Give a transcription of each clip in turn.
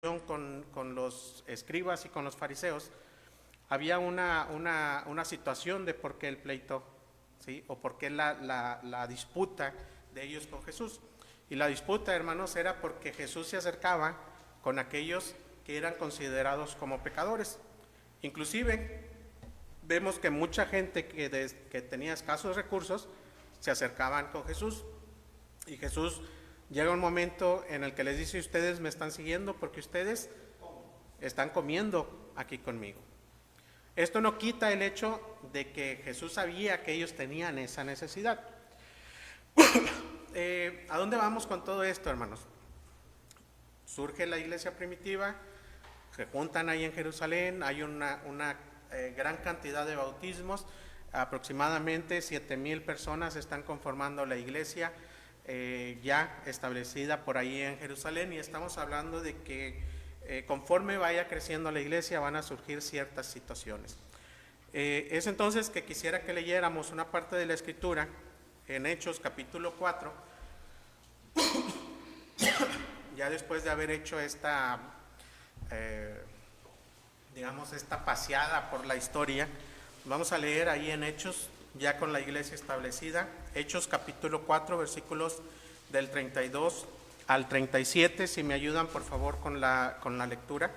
con los escribas y con los fariseos, había una situación de por qué el pleito, ¿sí? O por qué la disputa de ellos con Jesús. Y la disputa, hermanos, era porque Jesús se acercaba con aquellos que eran considerados como pecadores. Inclusive vemos que mucha gente que tenía escasos recursos se acercaban con Jesús, y Jesús llega un momento en el que les dice: ustedes me están siguiendo porque ustedes están comiendo aquí conmigo. Esto no quita el hecho de que Jesús sabía que ellos tenían esa necesidad. ¿A dónde vamos con todo esto, hermanos? Surge la iglesia primitiva, se juntan ahí en Jerusalén, hay una gran cantidad de bautismos, aproximadamente 7,000 personas están conformando la iglesia ya establecida por ahí en Jerusalén, y estamos hablando de que conforme vaya creciendo la iglesia van a surgir ciertas situaciones. Es entonces que quisiera que leyéramos una parte de la Escritura en Hechos capítulo 4, ya después de haber hecho esta paseada por la historia. Vamos a leer ahí en Hechos, ya con la iglesia establecida, Hechos capítulo 4, versículos del 32 al 37, si me ayudan por favor con la lectura.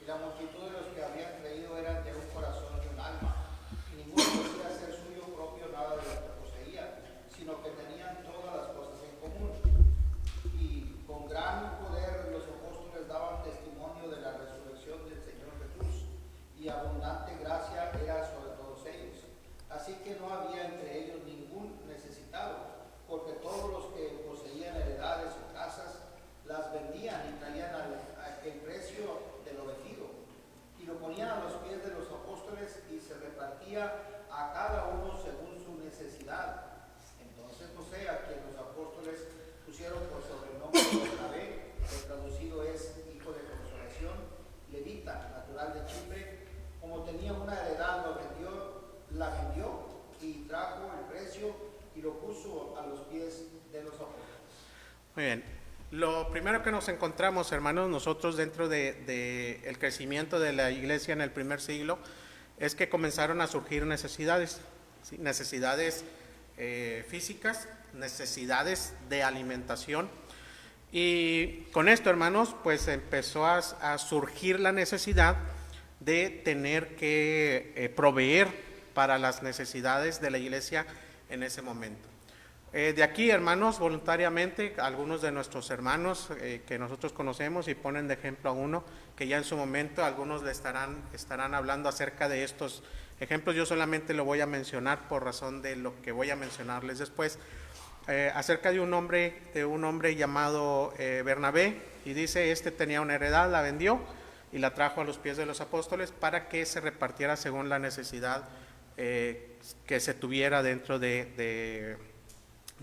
Y la multitud de los que habían creído eran de un corazón y un alma, y ninguno podía hacer suyo propio nada de lo que poseía, sino que tenían todas las cosas en común. Y con gran poder los apóstoles daban testimonio de la resurrección del Señor Jesús, y abundante gracia era sobre todos ellos. Así que no había entre ellos ningún necesitado, porque todos los que poseían heredades o casas las vendían y traían el precio de lo vendido, y lo ponían a los pies de los apóstoles, y se repartía a cada uno según su necesidad. Entonces José, a quien los apóstoles pusieron por sobrenombre de Bernabé, que traducido es hijo de consolación, levita, natural de Chipre, como tenía una heredad, la vendió y trajo el precio y lo puso a los pies de los apóstoles. Muy bien. Lo primero que nos encontramos, hermanos, nosotros dentro de el crecimiento de la iglesia en el primer siglo, es que comenzaron a surgir necesidades, ¿sí? Necesidades físicas, necesidades de alimentación. Y con esto, hermanos, pues empezó a surgir la necesidad de tener que proveer para las necesidades de la iglesia en ese momento. De aquí, hermanos, voluntariamente, algunos de nuestros hermanos que nosotros conocemos, y ponen de ejemplo a uno, que ya en su momento algunos le estarán hablando acerca de estos ejemplos. Yo solamente lo voy a mencionar por razón de lo que voy a mencionarles después, acerca de un hombre llamado Bernabé, y dice: este tenía una heredad, la vendió y la trajo a los pies de los apóstoles para que se repartiera según la necesidad que se tuviera dentro de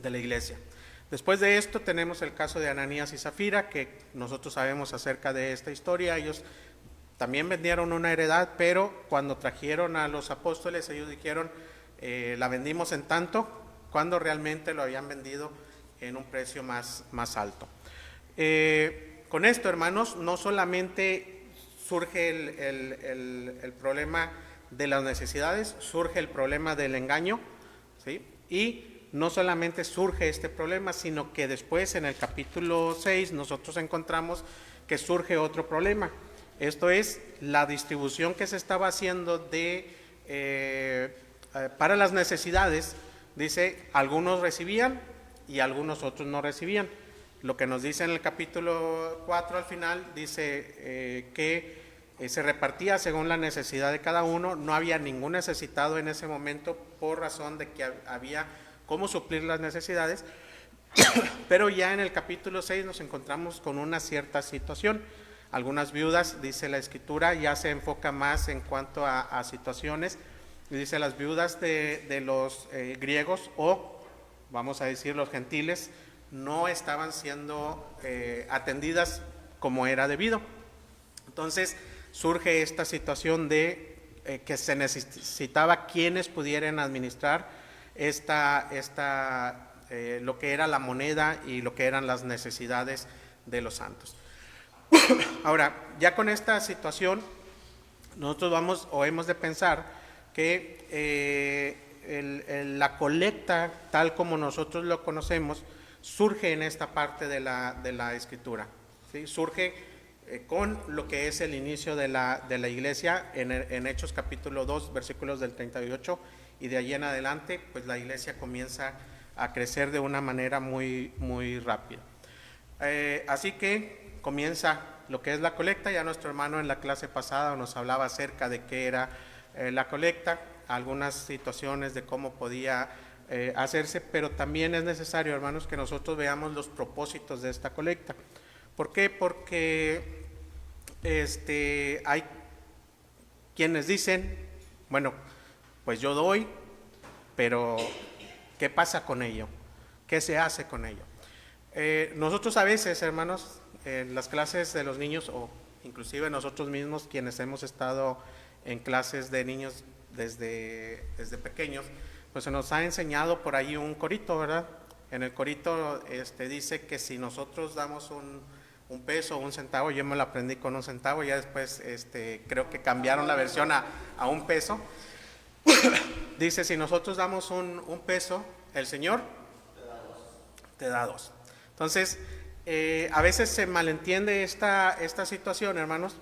la iglesia. Después de esto tenemos el caso de Ananías y Zafira, que nosotros sabemos acerca de esta historia. Ellos también vendieron una heredad, pero cuando trajeron a los apóstoles, ellos dijeron: la vendimos en tanto, cuando realmente lo habían vendido en un precio más alto. Con esto, hermanos, no solamente surge el problema de las necesidades, surge el problema del engaño, ¿sí? Y no solamente surge este problema, sino que después en el capítulo 6 nosotros encontramos que surge otro problema. Esto es la distribución que se estaba haciendo para las necesidades. Dice: algunos recibían y algunos otros no recibían. Lo que nos dice en el capítulo 4 al final, dice que se repartía según la necesidad de cada uno. No había ningún necesitado en ese momento por razón de que había cómo suplir las necesidades. Pero ya en el capítulo 6 nos encontramos con una cierta situación. Algunas viudas, dice la Escritura, ya se enfoca más en cuanto a situaciones, y dice: las viudas de los griegos, o vamos a decir los gentiles, no estaban siendo atendidas como era debido. Entonces surge esta situación de que se necesitaba quienes pudieran administrar lo que era la moneda y lo que eran las necesidades de los santos. Ahora, ya con esta situación, nosotros vamos o hemos de pensar que la colecta, tal como nosotros lo conocemos, surge en esta parte de la Escritura, ¿sí? Surge con lo que es el inicio de la iglesia en Hechos capítulo 2, versículos del 38, y de allí en adelante, pues la iglesia comienza a crecer de una manera muy, muy rápida. Así que comienza lo que es la colecta. Ya nuestro hermano en la clase pasada nos hablaba acerca de qué era la colecta, algunas situaciones de cómo podía hacerse, pero también es necesario, hermanos, que nosotros veamos los propósitos de esta colecta. ¿Por qué? Porque hay quienes dicen, bueno, pues yo doy, pero ¿qué pasa con ello? ¿Qué se hace con ello? Nosotros a veces, hermanos, en las clases de los niños, o inclusive nosotros mismos quienes hemos estado en clases de niños desde pequeños, pues se nos ha enseñado por ahí un corito, ¿verdad? En el corito dice que si nosotros damos un peso o un centavo, yo me lo aprendí con un centavo, ya después creo que cambiaron la versión a un peso. Dice, si nosotros damos un peso, el Señor te da dos. Entonces, a veces se malentiende esta situación, hermanos,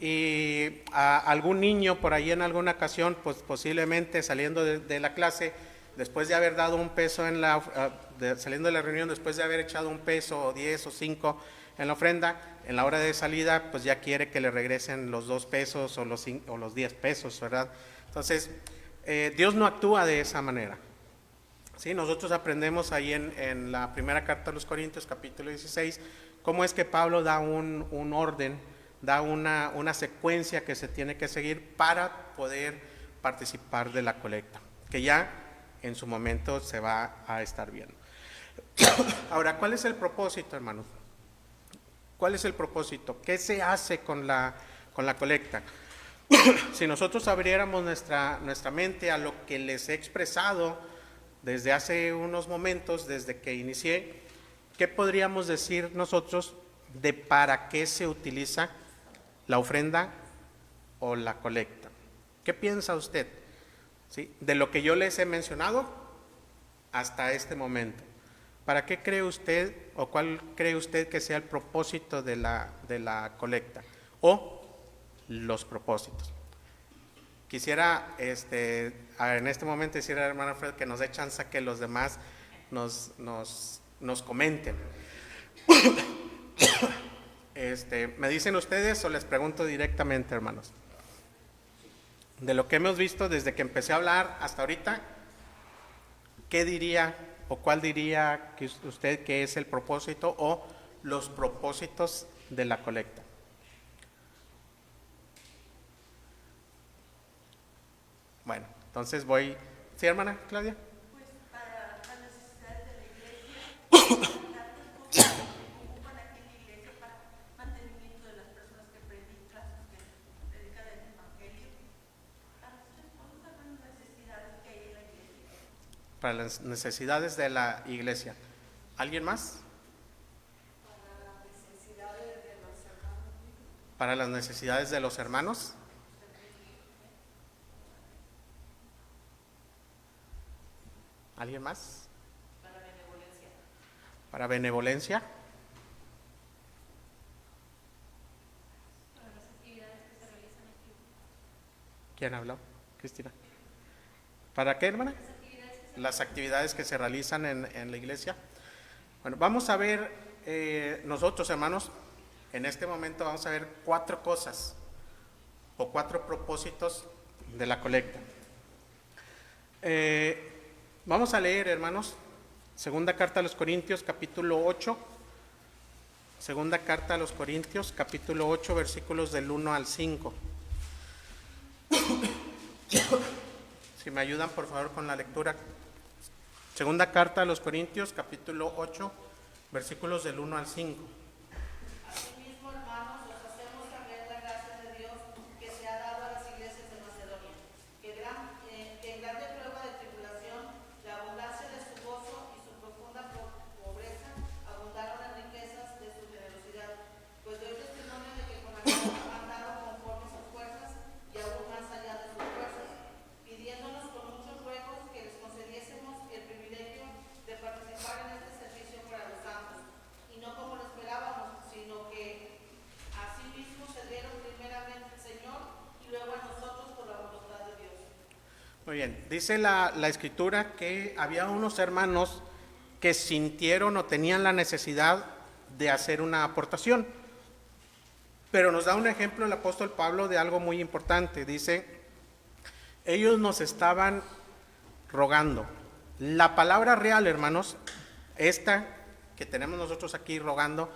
y a algún niño por ahí en alguna ocasión, pues posiblemente saliendo de la clase, después de haber dado un peso saliendo de la reunión, después de haber echado un peso o 10 o 5 en la ofrenda, en la hora de salida, pues ya quiere que le regresen los 2 pesos o los 10 pesos, ¿verdad? Entonces, Dios no actúa de esa manera. ¿Sí? Nosotros aprendemos ahí en la primera carta a los Corintios, capítulo 16, cómo es que Pablo da un orden, da una secuencia que se tiene que seguir para poder participar de la colecta, que ya en su momento se va a estar viendo. Ahora, ¿cuál es el propósito, hermanos? ¿Cuál es el propósito? ¿Qué se hace con la colecta? Si nosotros abriéramos nuestra mente a lo que les he expresado desde hace unos momentos, desde que inicié, ¿qué podríamos decir nosotros de para qué se utiliza la ofrenda o la colecta? ¿Qué piensa usted? ¿Sí? De lo que yo les he mencionado hasta este momento. ¿Para qué cree usted o cuál cree usted que sea el propósito de la colecta o los propósitos? Quisiera en este momento decir a la hermana Fred que nos dé chance que los demás nos comenten. ¿Me dicen ustedes o les pregunto directamente, hermanos? De lo que hemos visto desde que empecé a hablar hasta ahorita, ¿qué diría o cuál diría que usted que es el propósito o los propósitos de la colecta? Bueno, entonces voy. ¿Sí, hermana Claudia? Pues para las necesidades de la iglesia, tantas cosas que ocupan aquí en la iglesia para mantenimiento de las personas que predican el evangelio, para muchas cosas, para las necesidades que hay en la iglesia. Para las necesidades de la iglesia. ¿Alguien más? Para las necesidades de los hermanos. Para las necesidades de los hermanos. ¿Alguien más? Para benevolencia. Para benevolencia. Para las actividades que se realizan aquí. ¿Quién habló? Cristina. ¿Para qué, hermana? Las actividades que se realizan en la iglesia. Bueno, vamos a ver nosotros, hermanos, en este momento vamos a ver 4 cosas o 4 propósitos de la colecta. Vamos a leer, hermanos, segunda carta a los Corintios, capítulo 8. Segunda carta a los Corintios, capítulo 8, versículos del 1 al 5. Si me ayudan, por favor, con la lectura. Segunda carta a los Corintios, capítulo 8, versículos del 1 al 5. Asimismo, hermanos, os hacemos saber la gracia de Dios que se ha dado a las iglesias de Macedonia, que en grande prueba de tribulación, la abundancia de su gozo y su profunda pobreza abundaron en riquezas de su generosidad. Muy bien, dice la escritura que había unos hermanos que sintieron o tenían la necesidad de hacer una aportación. Pero nos da un ejemplo el apóstol Pablo de algo muy importante. Dice, ellos nos estaban rogando. La palabra real, hermanos, esta que tenemos nosotros aquí rogando,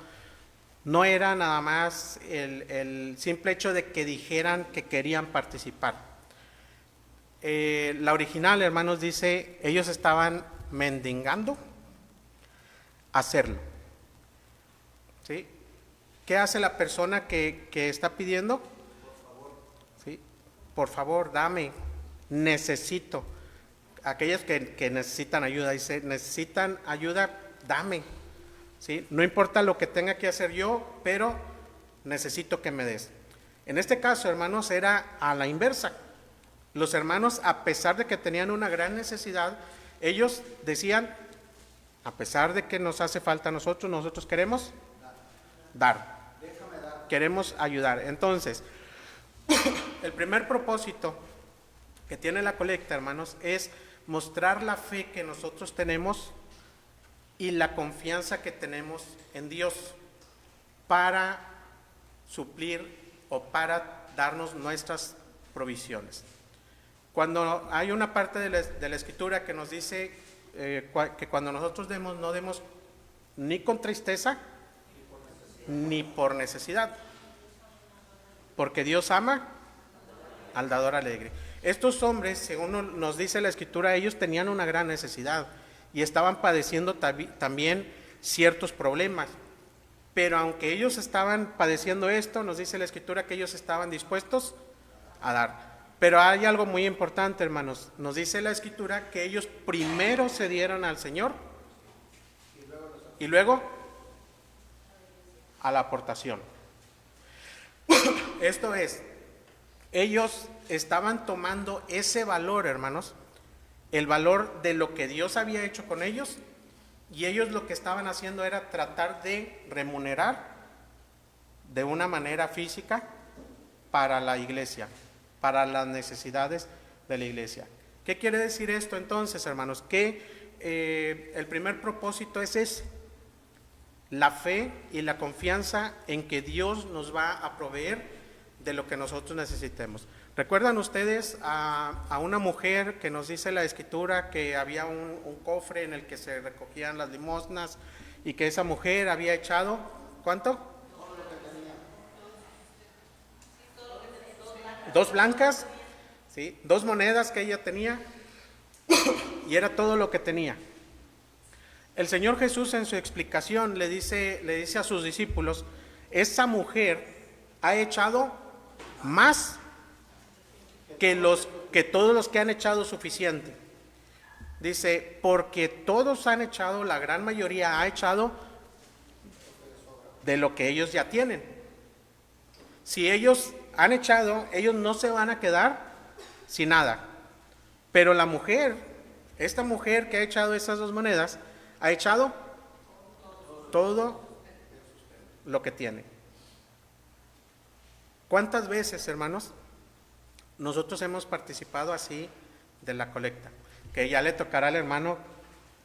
no era nada más el simple hecho de que dijeran que querían participar. La original, hermanos, dice, ellos estaban mendigando hacerlo. ¿Sí? ¿Qué hace la persona que está pidiendo? Por favor. ¿Sí? Por favor, dame, necesito. Aquellos que necesitan ayuda, dice, necesitan ayuda, dame. ¿Sí? No importa lo que tenga que hacer yo, pero necesito que me des. En este caso, hermanos, era a la inversa. Los hermanos, a pesar de que tenían una gran necesidad, ellos decían, a pesar de que nos hace falta a nosotros queremos dar. Queremos ayudar. Entonces, el primer propósito que tiene la colecta, hermanos, es mostrar la fe que nosotros tenemos y la confianza que tenemos en Dios para suplir o para darnos nuestras provisiones. Cuando hay una parte de la escritura que nos dice que cuando nosotros demos, no demos ni con tristeza ni por necesidad, porque Dios ama al dador alegre. Estos hombres, según nos dice la escritura, ellos tenían una gran necesidad y estaban padeciendo también ciertos problemas, pero aunque ellos estaban padeciendo esto, nos dice la escritura que ellos estaban dispuestos a dar. Pero hay algo muy importante, hermanos. Nos dice la escritura que ellos primero se dieron al Señor y luego a la aportación. Esto es, ellos estaban tomando ese valor, hermanos, el valor de lo que Dios había hecho con ellos, y ellos lo que estaban haciendo era tratar de remunerar de una manera física para la iglesia, para las necesidades de la iglesia. ¿Qué quiere decir esto entonces, hermanos? Que el primer propósito es ese, la fe y la confianza en que Dios nos va a proveer de lo que nosotros necesitemos. ¿Recuerdan ustedes a una mujer que nos dice la escritura que había un cofre en el que se recogían las limosnas y que esa mujer había echado, ¿cuánto? 2 blancas, ¿sí? 2 monedas que ella tenía y era todo lo que tenía. El Señor Jesús en su explicación le dice a sus discípulos, esa mujer ha echado más que todos los que han echado suficiente. Dice, porque todos han echado, la gran mayoría ha echado de lo que ellos ya tienen. Si ellos han echado, ellos no se van a quedar sin nada. Pero la mujer, esta mujer que ha echado esas 2 monedas, ha echado todo lo que tiene. ¿Cuántas veces, hermanos, nosotros hemos participado así de la colecta? Que ya le tocará al hermano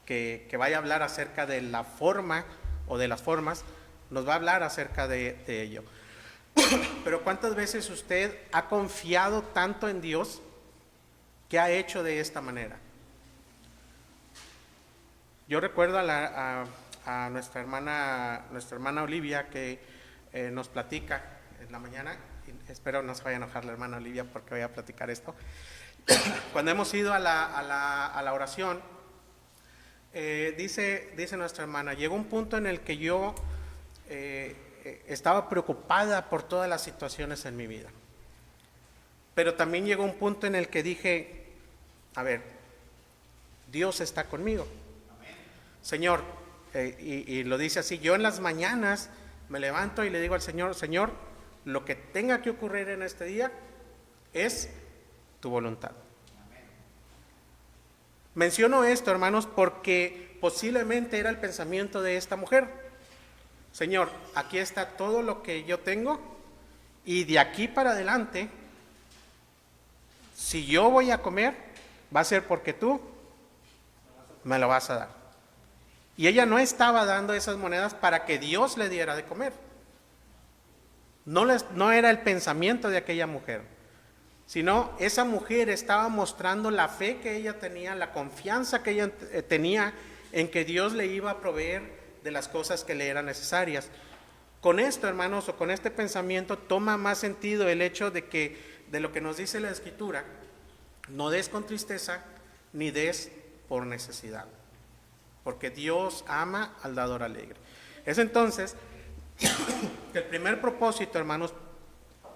que vaya a hablar acerca de la forma o de las formas, nos va a hablar acerca de ello. Pero ¿cuántas veces usted ha confiado tanto en Dios que ha hecho de esta manera? Yo recuerdo a nuestra hermana Olivia que nos platica en la mañana, y espero no se vaya a enojar la hermana Olivia porque voy a platicar esto. Cuando hemos ido a la oración, dice nuestra hermana, llegó un punto en el que yo estaba preocupada por todas las situaciones en mi vida. Pero también llegó un punto en el que dije, a ver, Dios está conmigo. Señor, y lo dice así, yo en las mañanas me levanto y le digo al Señor, Señor, lo que tenga que ocurrir en este día es tu voluntad. Menciono esto, hermanos, porque posiblemente era el pensamiento de esta mujer. Señor, aquí está todo lo que yo tengo y de aquí para adelante, si yo voy a comer, va a ser porque tú me lo vas a dar. Y ella no estaba dando esas monedas para que Dios le diera de comer. No era el pensamiento de aquella mujer, sino esa mujer estaba mostrando la fe que ella tenía, la confianza que ella tenía en que Dios le iba a proveer de las cosas que le eran necesarias. Con esto, hermanos, o con este pensamiento, toma más sentido el hecho de que, de lo que nos dice la Escritura, no des con tristeza, ni des por necesidad, porque Dios ama al dador alegre. Es entonces que el primer propósito, hermanos,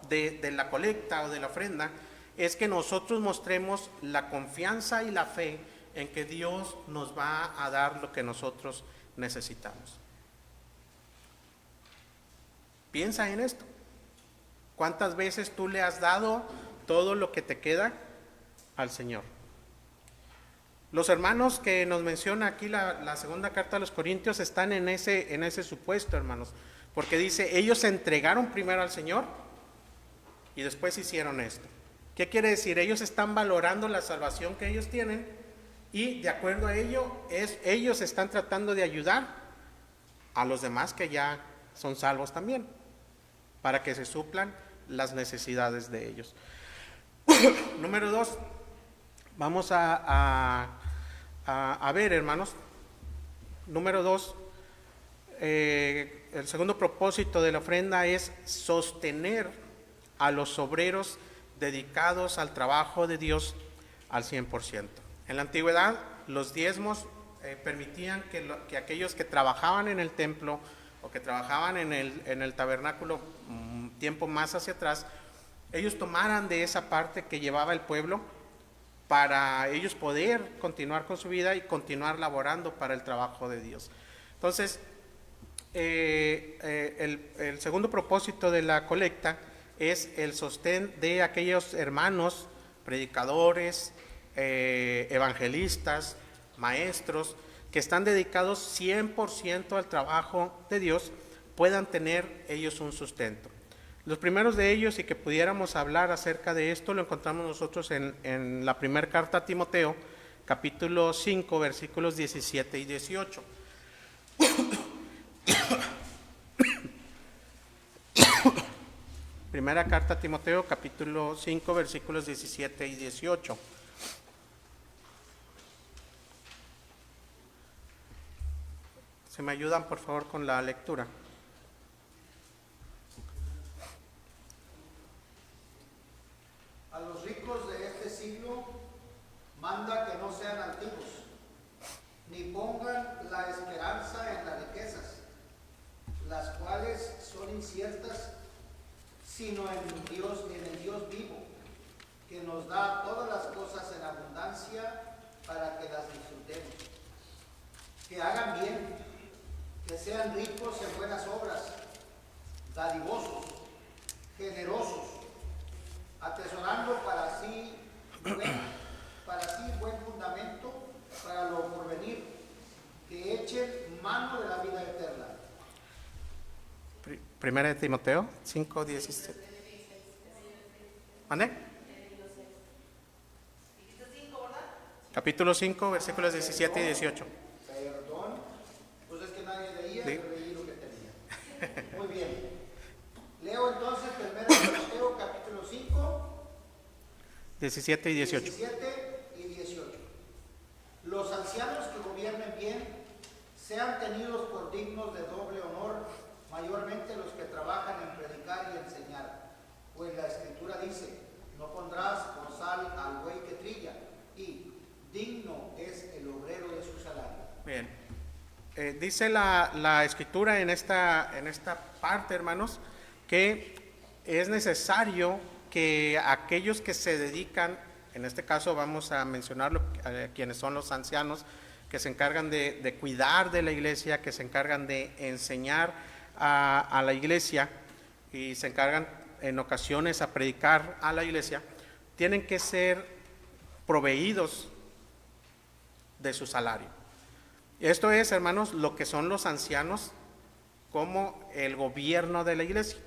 de la colecta o de la ofrenda, es que nosotros mostremos la confianza y la fe en que Dios nos va a dar lo que nosotros necesitamos. Piensa en esto. ¿Cuántas veces tú le has dado todo lo que te queda al Señor? Los hermanos que nos menciona aquí la segunda carta a los Corintios están en ese supuesto, hermanos, porque dice, ellos se entregaron primero al Señor y después hicieron esto. ¿Qué quiere decir? Ellos están valorando la salvación que ellos tienen y de acuerdo a ello, ellos están tratando de ayudar a los demás que ya son salvos también, para que se suplan las necesidades de ellos. Número 2, vamos a ver, hermanos. Número 2, el segundo propósito de la ofrenda es sostener a los obreros dedicados al trabajo de Dios al 100%. En la antigüedad, los diezmos permitían que aquellos que trabajaban en el templo o que trabajaban en el tabernáculo tiempo más hacia atrás, ellos tomaran de esa parte que llevaba el pueblo para ellos poder continuar con su vida y continuar laborando para el trabajo de Dios. Entonces, el segundo propósito de la colecta es el sostén de aquellos hermanos, predicadores, evangelistas, maestros, que están dedicados 100% al trabajo de Dios, puedan tener ellos un sustento. Los primeros de ellos, y que pudiéramos hablar acerca de esto, lo encontramos nosotros en la primera carta a Timoteo, capítulo 5, versículos 17 y 18. Primera carta a Timoteo, capítulo 5, versículos 17 y 18. ¿Se me ayudan, por favor, con la lectura? A los ricos de este siglo manda que no sean altivos, ni pongan la esperanza en las riquezas, las cuales son inciertas, sino en el Dios vivo, que nos da todas las cosas en abundancia para que las disfrutemos. Que hagan bien, que sean ricos en buenas obras, dadivosos, generosos, atesorando para sí buen fundamento para lo porvenir, que echen mano de la vida eterna. Primera de Timoteo 5, 17. ¿Mande? Capítulo 5, versículos 17 y 18. Perdón, pues es que nadie leía, Sí. yo leí lo que tenía. Muy bien. Leo entonces 1 Timoteo capítulo 5, 17 y 18. 17 y 18. Los ancianos que gobiernen bien sean tenidos por dignos de doble honor, mayormente los que trabajan en predicar y enseñar. Pues la Escritura dice, no pondrás por sal al buey que trilla, y digno es el obrero de su salario. Bien. Dice la Escritura en esta parte, hermanos, que es necesario que aquellos que se dedican, en este caso vamos a mencionarlo, quienes son los ancianos, que se encargan de cuidar de la iglesia, que se encargan de enseñar a la iglesia y se encargan en ocasiones a predicar a la iglesia, tienen que ser proveídos de su salario. Esto es, hermanos, lo que son los ancianos como el gobierno de la iglesia.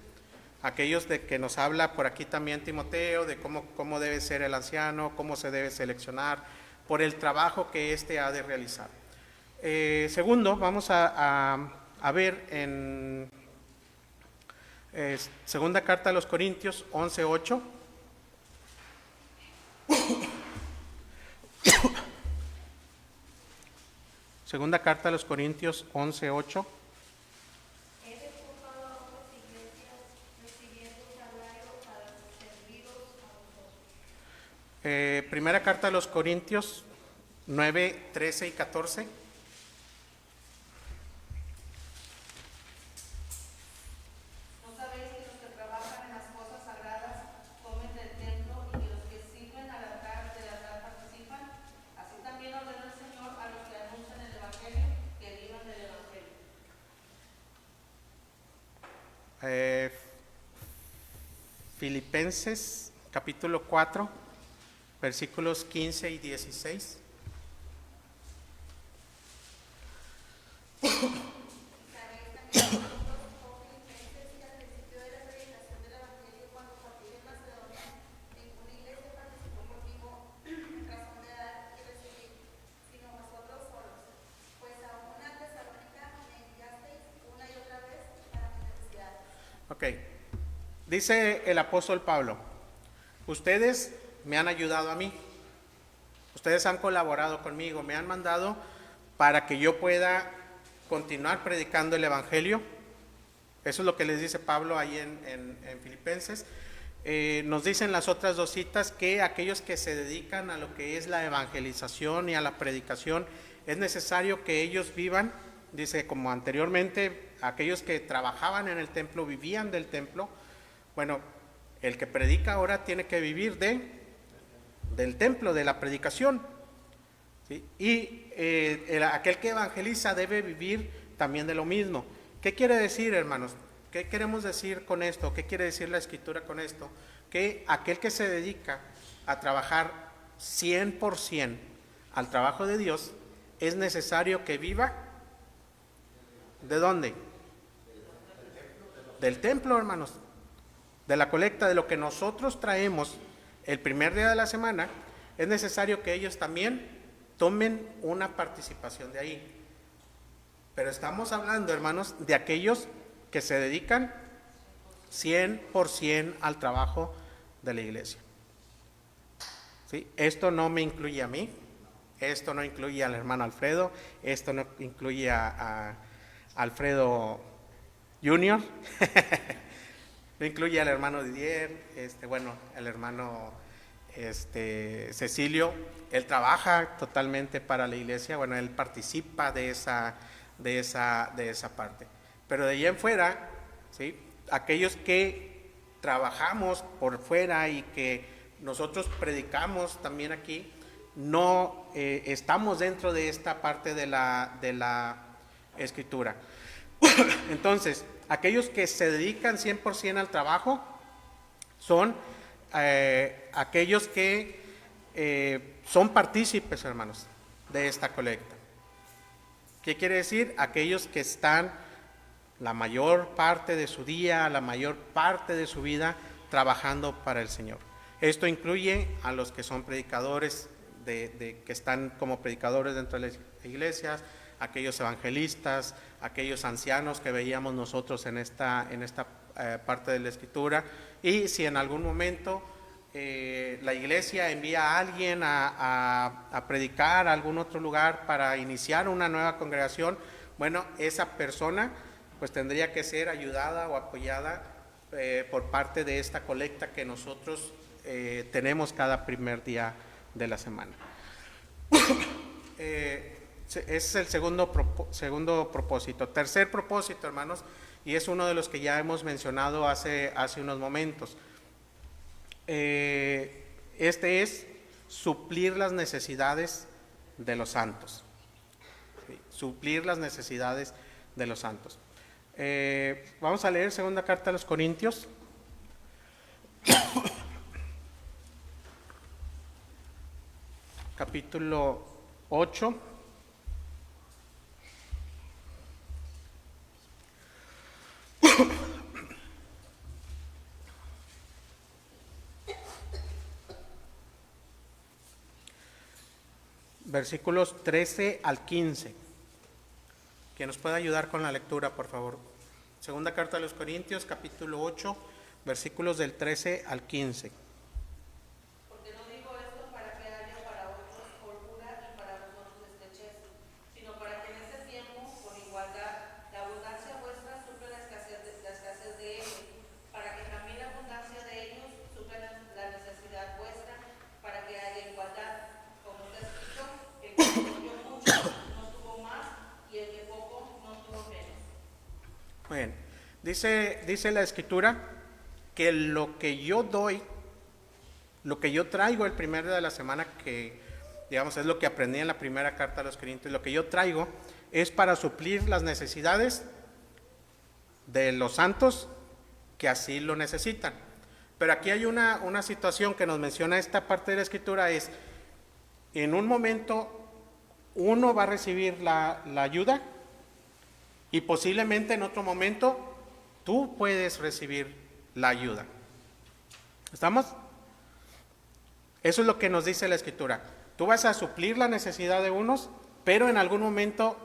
Aquellos de que nos habla por aquí también Timoteo, de cómo debe ser el anciano, cómo se debe seleccionar, por el trabajo que éste ha de realizar. Segundo, vamos a ver en segunda carta a los Corintios 11:8. Segunda carta a los Corintios 11:8. He dejado a otras iglesias recibiendo salario para serviros a vosotros. Primera carta a los Corintios 9:13 y 14. ¿No sabéis que los que trabajan en las cosas sagradas comen del templo y que los que sirven al altar del altar participan? Así también ordena el Señor a los que anuncian el Evangelio que vivan del Evangelio. Filipenses capítulo 4, versículos 15 y 16. Sabéis también que vosotros, oh filipenses, que al principio de la predicación del Evangelio, cuando partí de Macedonia, ninguna iglesia participó conmigo en razón de dar y recibir, sino vosotros solos. Pues aún a Tesalónica me enviasteis una y otra vez para mis necesidades. Ok, dice el apóstol Pablo, ustedes me han ayudado a mí, ustedes han colaborado conmigo, me han mandado para que yo pueda continuar predicando el Evangelio. Eso es lo que les dice Pablo ahí en Filipenses. Nos dicen las otras dos citas que aquellos que se dedican a lo que es la evangelización y a la predicación, es necesario que ellos vivan, dice, como anteriormente, aquellos que trabajaban en el templo, vivían del templo. Bueno, el que predica ahora tiene que vivir del templo, de la predicación, ¿sí? Y aquel que evangeliza debe vivir también de lo mismo. ¿Qué quiere decir, hermanos? ¿Qué queremos decir con esto? ¿Qué quiere decir la Escritura con esto? Que aquel que se dedica a trabajar 100% al trabajo de Dios, es necesario que viva. ¿De dónde? Del templo, hermanos. De la colecta, de lo que nosotros traemos el primer día de la semana, es necesario que ellos también tomen una participación de ahí. Pero estamos hablando, hermanos, de aquellos que se dedican 100% al trabajo de la iglesia. ¿Sí? Esto no me incluye a mí, esto no incluye al hermano Alfredo, esto no incluye a Alfredo Junior, no incluye al hermano Didier, el hermano Cecilio. Él trabaja totalmente para la iglesia, bueno, él participa de esa parte. Pero de ahí en fuera, ¿sí? Aquellos que trabajamos por fuera y que nosotros predicamos también aquí, no estamos dentro de esta parte de la Escritura. Entonces, aquellos que se dedican 100% al trabajo son aquellos que son partícipes, hermanos, de esta colecta. ¿Qué quiere decir? Aquellos que están la mayor parte de su día, la mayor parte de su vida trabajando para el Señor. Esto incluye a los que son predicadores, que están como predicadores dentro de las iglesias, aquellos evangelistas, aquellos ancianos que veíamos nosotros en esta parte de la Escritura. Y si en algún momento la iglesia envía a alguien a predicar a algún otro lugar para iniciar una nueva congregación, bueno, esa persona pues tendría que ser ayudada o apoyada por parte de esta colecta que nosotros tenemos cada primer día de la semana. Ese es el segundo propósito. Tercer propósito, hermanos, y es uno de los que ya hemos mencionado hace unos momentos. Este es suplir las necesidades de los santos. ¿Sí? Suplir las necesidades de los santos. Vamos a leer segunda carta a los Corintios. Capítulo 8. versículos 13 al 15. ¿Quién nos puede ayudar con la lectura, por favor? Segunda carta a los Corintios, capítulo 8, versículos del 13 al 15. Porque no digo esto para que haya para otros holgura y para vosotros estrechez, sino para que en ese tiempo, con igualdad, la abundancia vuestra suple la escasez de ellos, para que también la abundancia de ellos suple la necesidad vuestra, para que haya igualdad. Como está escrito, el que dio mucho no tuvo más, y el que poco no tuvo menos. Muy bien. Dice la Escritura que lo que yo doy, lo que yo traigo el primer día de la semana, que digamos es lo que aprendí en la primera carta a los Corintios, lo que yo traigo es para suplir las necesidades de los santos que así lo necesitan. Pero aquí hay una situación que nos menciona esta parte de la Escritura, es en un momento uno va a recibir la ayuda y posiblemente en otro momento tú puedes recibir la ayuda. ¿Estamos? Eso es lo que nos dice la Escritura. Tú vas a suplir la necesidad de unos, pero en algún momento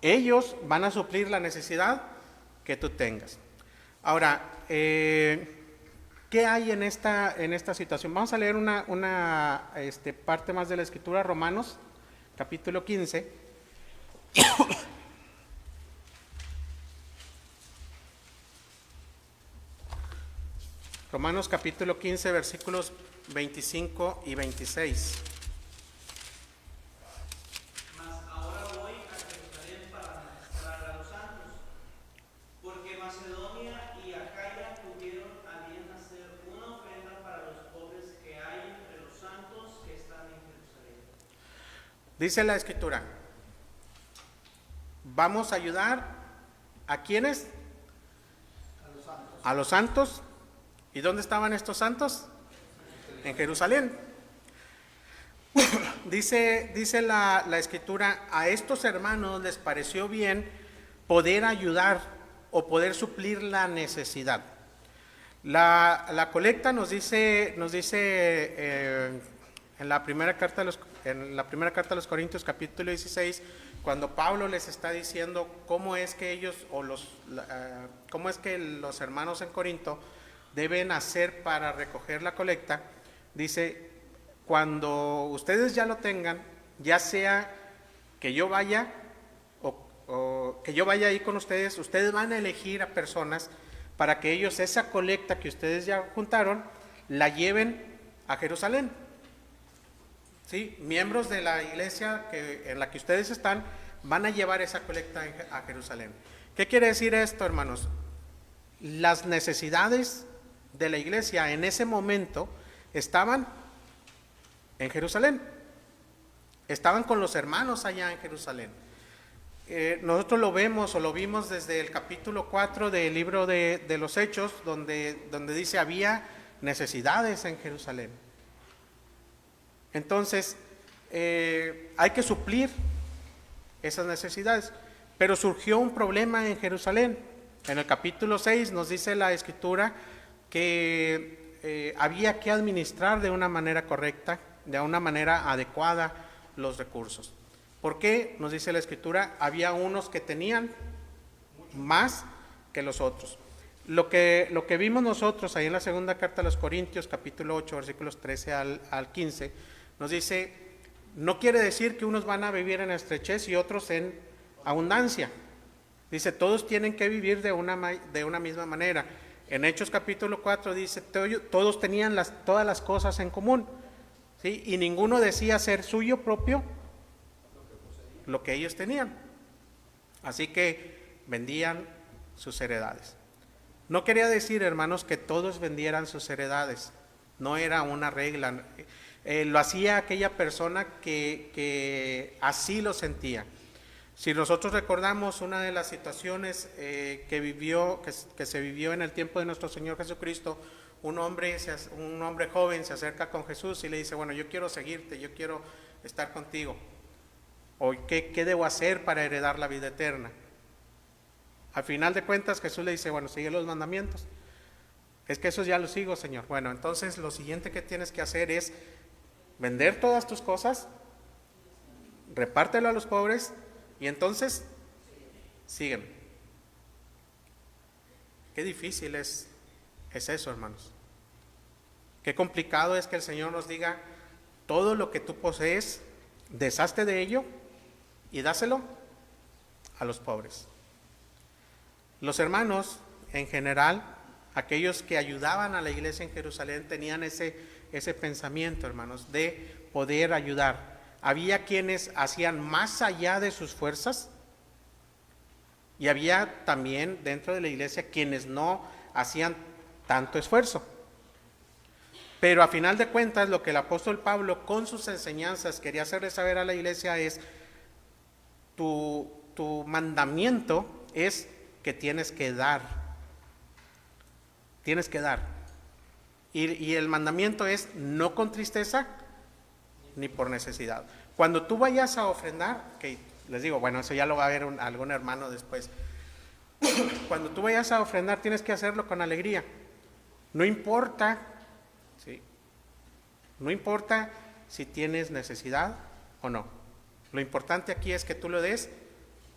ellos van a suplir la necesidad que tú tengas. Ahora, ¿qué hay en esta situación? Vamos a leer una parte más de la Escritura, Romanos, capítulo 15. Romanos capítulo 15, versículos 25 y 26. Mas ahora voy a Jerusalén para ministrar a los santos, porque Macedonia y Acaya tuvieron a bien hacer una ofrenda para los pobres que hay entre los santos que están en Jerusalén. Dice la Escritura, vamos a ayudar a ¿quiénes? A los santos. ¿Y dónde estaban estos santos? En Jerusalén. Dice la Escritura, a estos hermanos les pareció bien poder ayudar o poder suplir la necesidad. La colecta nos dice en la primera carta a los Corintios, capítulo 16, cuando Pablo les está diciendo cómo es que ellos cómo es que los hermanos en Corinto deben hacer para recoger la colecta. Dice, cuando ustedes ya lo tengan, ya sea que yo vaya o que yo vaya ahí con ustedes, ustedes van a elegir a personas para que ellos esa colecta que ustedes ya juntaron la lleven a Jerusalén. ¿Sí? Miembros de la iglesia en la que ustedes están van a llevar esa colecta a Jerusalén. ¿Qué quiere decir esto, hermanos? Las necesidades de la iglesia en ese momento estaban en Jerusalén, estaban con los hermanos allá en Jerusalén. Nosotros lo vemos o lo vimos desde el capítulo 4 del libro de los Hechos, donde dice había necesidades en Jerusalén. Entonces, hay que suplir esas necesidades, pero surgió un problema en Jerusalén. En el capítulo 6 nos dice la Escritura que había que administrar de una manera correcta, de una manera adecuada los recursos. ¿Por qué? Nos dice la Escritura, había unos que tenían más que los otros. Lo que vimos nosotros ahí en la segunda carta a los Corintios, capítulo 8, versículos 13 al 15, nos dice, no quiere decir que unos van a vivir en estrechez y otros en abundancia. Dice, todos tienen que vivir de una misma manera. En Hechos capítulo 4 dice, todos tenían todas las cosas en común, ¿sí? Y ninguno decía ser suyo propio lo que ellos tenían. Así que vendían sus heredades. No quería decir, hermanos, que todos vendieran sus heredades. No era una regla. Lo hacía aquella persona que así lo sentía. Si nosotros recordamos una de las situaciones que se vivió en el tiempo de nuestro Señor Jesucristo, un hombre joven se acerca con Jesús y le dice, bueno, yo quiero seguirte, yo quiero estar contigo. ¿O qué debo hacer para heredar la vida eterna? Al final de cuentas Jesús le dice, bueno, sigue los mandamientos. Es que esos ya los sigo, Señor. Bueno, entonces lo siguiente que tienes que hacer es vender todas tus cosas, repártelo a los pobres y entonces sígueme. Qué difícil es eso, hermanos. Qué complicado es que el Señor nos diga, todo lo que tú posees, deshazte de ello y dáselo a los pobres. Los hermanos, en general, aquellos que ayudaban a la iglesia en Jerusalén, tenían ese pensamiento, hermanos, de poder ayudar. Había quienes hacían más allá de sus fuerzas y había también dentro de la iglesia quienes no hacían tanto esfuerzo. Pero a final de cuentas, lo que el apóstol Pablo con sus enseñanzas quería hacerle saber a la iglesia es, tu mandamiento es que tienes que dar. Tienes que dar. Y el mandamiento es no con tristeza ni por necesidad. Cuando tú vayas a ofrendar, que les digo, bueno, eso ya lo va a ver algún hermano después. Cuando tú vayas a ofrendar, tienes que hacerlo con alegría. No importa, ¿sí? No importa si tienes necesidad o no. Lo importante aquí es que tú lo des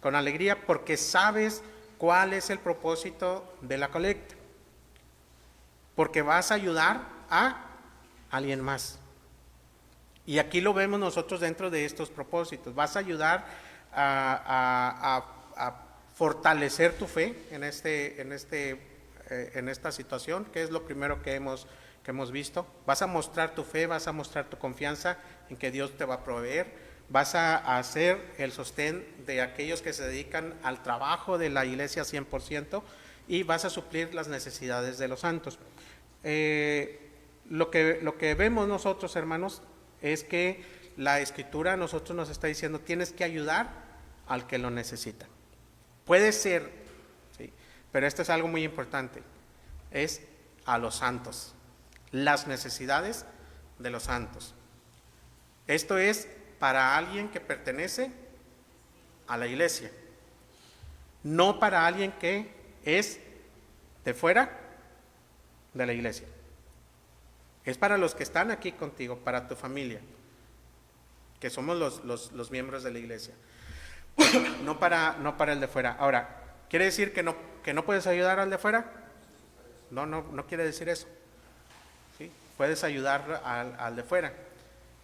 con alegría porque sabes cuál es el propósito de la colecta. Porque vas a ayudar a alguien más. Y aquí lo vemos nosotros dentro de estos propósitos. Vas a ayudar a fortalecer tu fe en esta situación, que es lo primero que hemos visto. Vas a mostrar tu fe, vas a mostrar tu confianza en que Dios te va a proveer. Vas a hacer el sostén de aquellos que se dedican al trabajo de la iglesia 100% y vas a suplir las necesidades de los santos. Lo que vemos nosotros, hermanos, es que la Escritura a nosotros nos está diciendo, tienes que ayudar al que lo necesita. Puede ser, ¿sí? Pero esto es algo muy importante, es a los santos, las necesidades de los santos. Esto es para alguien que pertenece a la iglesia, no para alguien que es de fuera de la iglesia. Es para los que están aquí contigo, para tu familia, que somos los miembros de la iglesia, no para el de fuera. Ahora, ¿quiere decir que no puedes ayudar al de fuera? No quiere decir eso, ¿sí? Puedes ayudar al de fuera.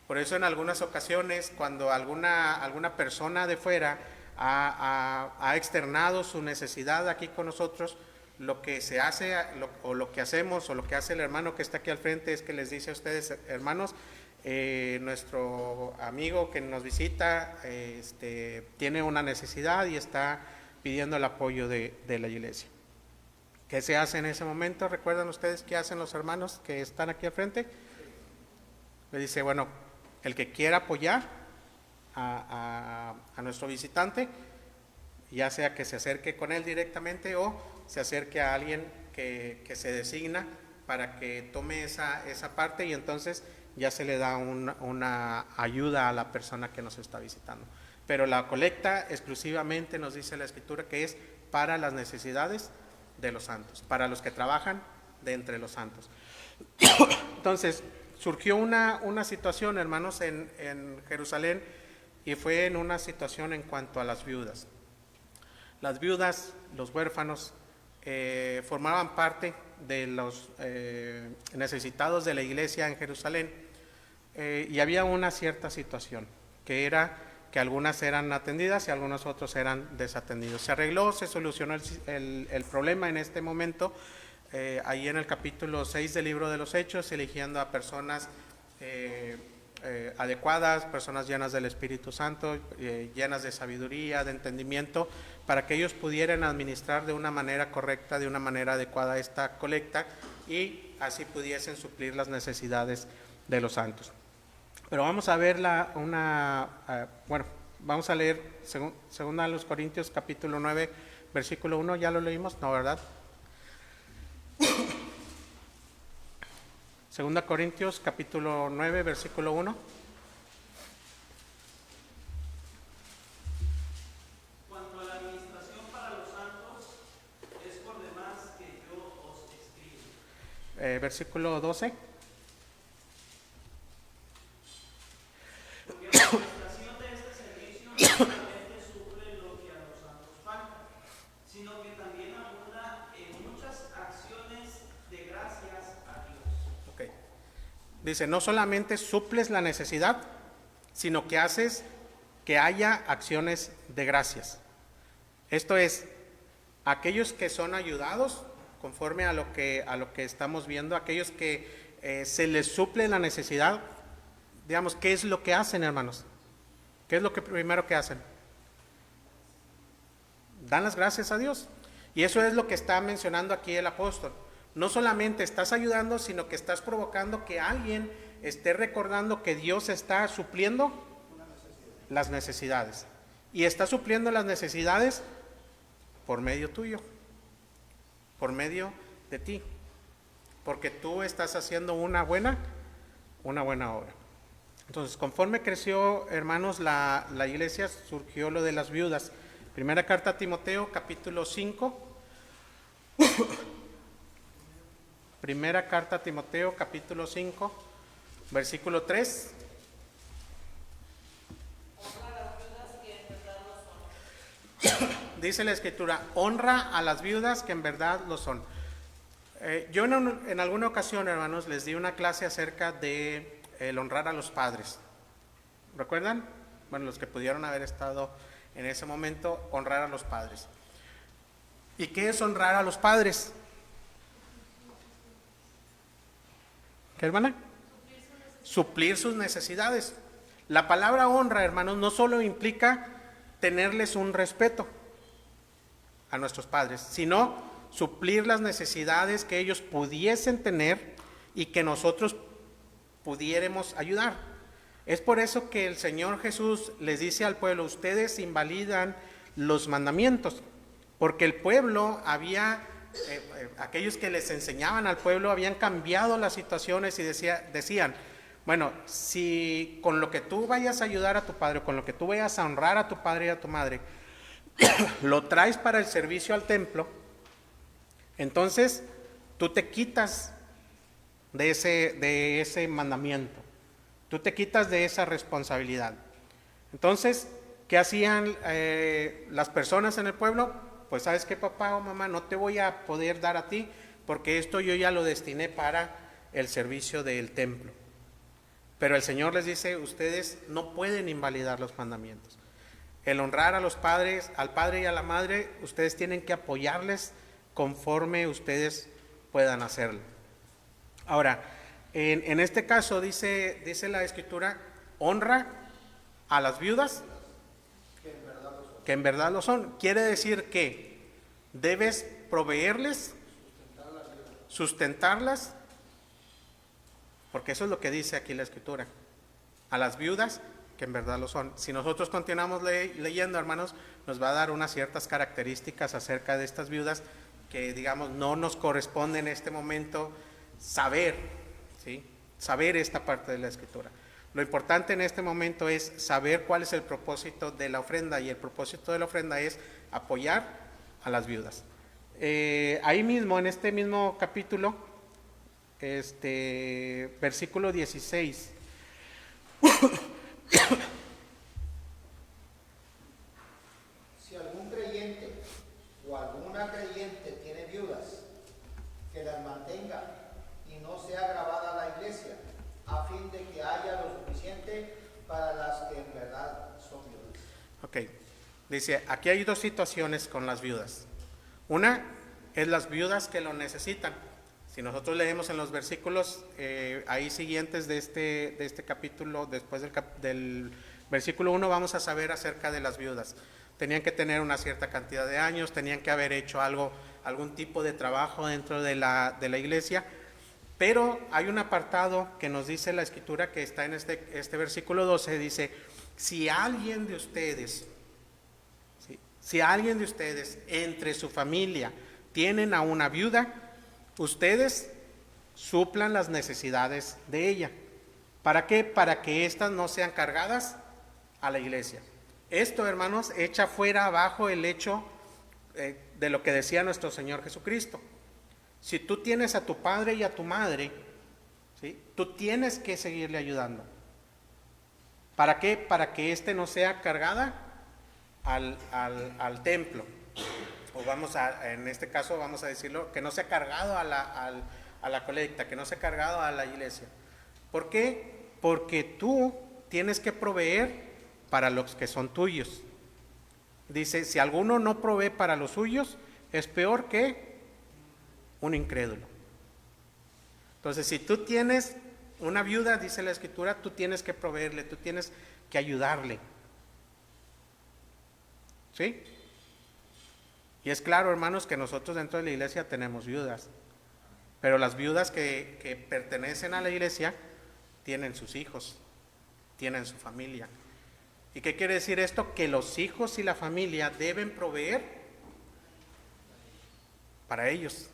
Por eso en algunas ocasiones, cuando alguna persona de fuera ha externado su necesidad aquí con nosotros, lo que se hace, lo que hacemos, o lo que hace el hermano que está aquí al frente, es que les dice a ustedes, hermanos, nuestro amigo que nos visita tiene una necesidad y está pidiendo el apoyo de la iglesia. ¿Qué se hace en ese momento? ¿Recuerdan ustedes qué hacen los hermanos que están aquí al frente? Le dice, bueno, el que quiera apoyar a nuestro visitante, ya sea que se acerque con él directamente o se acerque a alguien que se designa para que tome esa parte, y entonces ya se le da una ayuda a la persona que nos está visitando. Pero la colecta exclusivamente nos dice la Escritura que es para las necesidades de los santos, para los que trabajan de entre los santos. Entonces, surgió una situación, hermanos, en Jerusalén, y fue en una situación en cuanto a las viudas. Las viudas, los huérfanos, formaban parte de los necesitados de la iglesia en Jerusalén, y había una cierta situación, que era que algunas eran atendidas y algunos otros eran desatendidos. Se arregló, se solucionó el problema en este momento, ahí en el capítulo 6 del libro de los Hechos, eligiendo a personas adecuadas, personas llenas del Espíritu Santo, llenas de sabiduría, de entendimiento, para que ellos pudieran administrar de una manera correcta, de una manera adecuada esta colecta, y así pudiesen suplir las necesidades de los santos. Pero vamos a ver vamos a leer segunda a los Corintios capítulo 9, versículo 1, ¿ya lo leímos? No, ¿verdad? Segunda Corintios capítulo 9, versículo 1. Cuanto a la administración para los santos, es por demás que yo os escribo. Versículo 12. Porque la administración de este servicio Dice, no solamente suples la necesidad, sino que haces que haya acciones de gracias. Esto es, aquellos que son ayudados, conforme a lo que estamos viendo, aquellos que se les suple la necesidad, digamos, ¿qué es lo que hacen, hermanos? ¿Qué es lo que primero que hacen? Dan las gracias a Dios. Y eso es lo que está mencionando aquí el apóstol. No solamente estás ayudando, sino que estás provocando que alguien esté recordando que Dios está supliendo las necesidades. Y está supliendo las necesidades por medio tuyo, por medio de ti, porque tú estás haciendo una buena obra. Entonces, conforme creció, hermanos, la iglesia, surgió lo de las viudas. Primera carta a Timoteo, capítulo 5. Primera carta a Timoteo, capítulo 5, versículo 3. Dice la Escritura, honra a las viudas que en verdad lo son. Yo en alguna ocasión, hermanos, les di una clase acerca de el honrar a los padres. ¿Recuerdan? Bueno, los que pudieron haber estado en ese momento, honrar a los padres. ¿Y qué es honrar a los padres? ¿Qué, hermana? Suplir sus necesidades. La palabra honra, hermanos, no solo implica tenerles un respeto a nuestros padres, sino suplir las necesidades que ellos pudiesen tener y que nosotros pudiéramos ayudar. Es por eso que el Señor Jesús les dice al pueblo, ustedes invalidan los mandamientos, porque el pueblo había, aquellos que les enseñaban al pueblo habían cambiado las situaciones y decían, bueno, si con lo que tú vayas a ayudar a tu padre, con lo que tú vayas a honrar a tu padre y a tu madre, lo traes para el servicio al templo, entonces tú te quitas de ese mandamiento, tú te quitas de esa responsabilidad. Entonces, ¿qué hacían las personas en el pueblo? Pues sabes qué, papá o mamá, no te voy a poder dar a ti porque esto yo ya lo destiné para el servicio del templo. Pero el Señor les dice, ustedes no pueden invalidar los mandamientos. El honrar a los padres, al padre y a la madre, ustedes tienen que apoyarles conforme ustedes puedan hacerlo. Ahora, en este caso dice la Escritura, honra a las viudas que en verdad lo son. Quiere decir que debes proveerles, sustentarlas, porque eso es lo que dice aquí la Escritura, a las viudas que en verdad lo son. Si nosotros continuamos leyendo, hermanos, nos va a dar unas ciertas características acerca de estas viudas que, digamos, no nos corresponde en este momento saber, ¿sí? Saber esta parte de la Escritura. Lo importante en este momento es saber cuál es el propósito de la ofrenda, y el propósito de la ofrenda es apoyar a las viudas. Ahí mismo, en este mismo capítulo, versículo 16. Si algún creyente o alguna creyente tiene viudas, que las mantenga y no sea grabada a la iglesia, a fin de que haya lo suficiente para las que en verdad son viudas. Ok, dice, aquí hay dos situaciones con las viudas. Una es las viudas que lo necesitan. Si nosotros leemos en los versículos ahí siguientes de este capítulo, después del versículo 1, vamos a saber acerca de las viudas. Tenían que tener una cierta cantidad de años, tenían que haber hecho algún tipo de trabajo dentro de la iglesia, pero hay un apartado que nos dice la Escritura que está en este versículo 12, dice, si alguien de ustedes entre su familia tienen a una viuda, ustedes suplan las necesidades de ella. ¿Para qué? Para que éstas no sean cargadas a la iglesia. Esto, hermanos, echa fuera abajo el hecho de lo que decía nuestro Señor Jesucristo. Si tú tienes a tu padre y a tu madre, ¿sí?, tú tienes que seguirle ayudando. ¿Para qué? Para que éste no sea cargada al templo. O en este caso vamos a decirlo, que no sea cargado a la colecta, que no sea cargado a la iglesia. ¿Por qué? Porque tú tienes que proveer para los que son tuyos. Dice, si alguno no provee para los suyos, es peor que un incrédulo. Entonces, si tú tienes una viuda, dice la Escritura, tú tienes que proveerle, tú tienes que ayudarle. ¿Sí? Y es claro, hermanos, que nosotros dentro de la iglesia tenemos viudas, pero las viudas que pertenecen a la iglesia tienen sus hijos, tienen su familia. ¿Y qué quiere decir esto? Que los hijos y la familia deben proveer para ellos.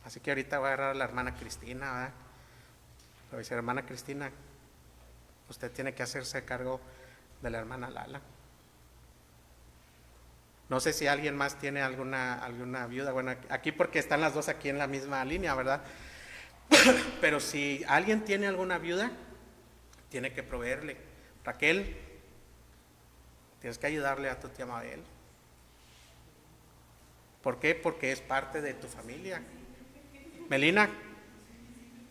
Así que ahorita voy a agarrar a la hermana Cristina, ¿verdad? Le voy a decir, hermana Cristina, usted tiene que hacerse cargo de la hermana Lala. No sé si alguien más tiene alguna viuda. Bueno, aquí porque están las dos aquí en la misma línea, ¿verdad? Pero si alguien tiene alguna viuda, tiene que proveerle. Raquel, tienes que ayudarle a tu tía Mabel. ¿Por qué? Porque es parte de tu familia. Melina,